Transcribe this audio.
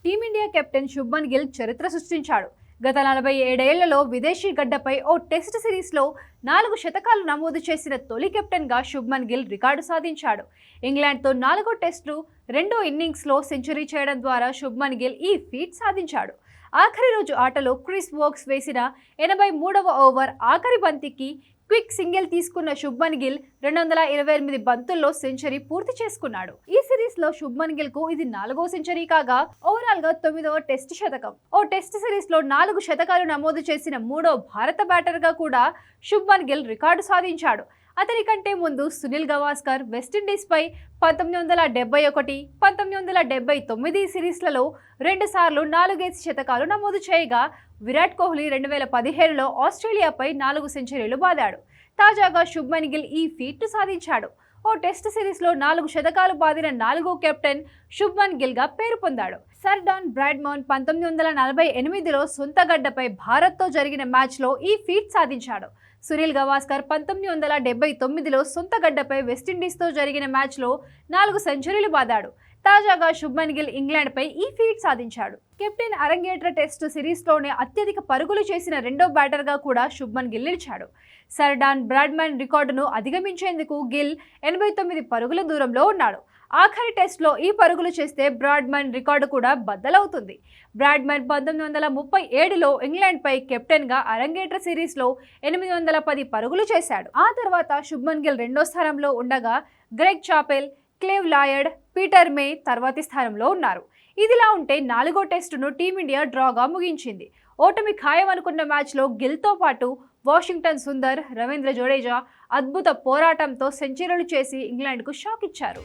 Team India captain Shubman Gill చరిత్ర సృష్టించాడు. గత 47 ఏళ్లలో విదేశీ గడ్డపై ఓ టెస్ట్ సిరీస్లో 4 శతకాలు నమోదు చేసిన తొలి కెప్టెన్గా శుభ్మన్ గిల్ రికార్డు సాధించాడు. ఇంగ్లాండ్తో 4వ టెస్టు 2వ ఇన్నింగ్స్లో సెంచరీ చేయడం ద్వారా శుభ్మన్ గిల్ ఈ ఫీట్ సాధించాడు. ఆఖరి రోజు ఆటలో క్రిస్ వోక్స్ వేసిన 83వ ఓవర్ ఆఖరి బంతికి క్విక్ సింగిల్ తీసుకున్న శుభ్మన్ గిల్ 228 బంతుల్లో సెంచరీ పూర్తి చేసుకున్నాడు. ఈ సిరీస్ లో శుభ్మన్ గిల్ కు ఇది 4వ సెంచరీ కాగా ఓవరాల్ గా 9వ టెస్ట్ శతకం. ఓ టెస్ట్ సిరీస్ లో 4 శతకాలు నమోదు చేసిన 3వ భారత బ్యాటర్ గా కూడా శుభ్మన్ గిల్ రికార్డు సాధించాడు. అతని కంటే ముందు సునీల్ గవాస్కర్ వెస్టిండీస్ పై 1971, 1979 సిరీస్లలో 2 సార్లు 4 శతకాలు నమోదు చేయగా విరాట్ కోహ్లీ 2017లో ఆస్ట్రేలియాపై 4 సెంచరీలు బాదాడు. తాజాగా శుభ్మన్ గిల్ ఈ ఫీట్ను సాధించాడు. ఓ టెస్ట్ సిరీస్లో 4 శతకాలు బాదిన 4వ కెప్టెన్ శుభ్మన్ గిల్ గా పేరు పొందాడు. సర్ డాన్ బ్రాడ్మన్ 1948లో సొంత గడ్డపై భారత్తో జరిగిన మ్యాచ్లో ఈ ఫీట్ సాధించాడు. సునీల్ గవాస్కర్ 1979లో సొంత గడ్డపై వెస్టిండీస్తో జరిగిన మ్యాచ్లో 4 సెంచరీలు బాదాడు. తాజాగా శుభ్మన్ గిల్ ఇంగ్లాండ్పై ఈ ఫీట్ సాధించాడు. కెప్టెన్ అరంగేట్ర టెస్ట్ సిరీస్లోనే అత్యధిక పరుగులు చేసిన 2వ బ్యాటర్గా కూడా శుభ్మన్ గిల్ నిలిచాడు. సర్ డాన్ బ్రాడ్మన్ రికార్డును అధిగమించేందుకు గిల్ 89 పరుగుల దూరంలో ఉన్నాడు. ఆఖరి టెస్ట్లో ఈ పరుగులు చేస్తే బ్రాడ్మన్ రికార్డు కూడా బద్దలవుతుంది. బ్రాడ్మన్ 1937లో ఇంగ్లాండ్పై కెప్టెన్గా అరంగేట్ర సిరీస్లో 810 పరుగులు చేశాడు. ఆ తర్వాత శుభ్మన్ గిల్ 2వ స్థానంలో ఉండగా గ్రెగ్ చాపెల్, క్లేవ్ లాయర్డ్, పీటర్ మే తర్వాతి స్థానంలో ఉన్నారు. ఇదిలా ఉంటే 4వ టెస్టును టీమిండియా డ్రాగా ముగించింది. ఓటమి ఖాయం అనుకున్న మ్యాచ్లో గిల్తో పాటు వాషింగ్టన్ సుందర్, రవీంద్ర జడేజా అద్భుత పోరాటంతో సెంచరీలు చేసి ఇంగ్లాండ్కు షాక్ ఇచ్చారు.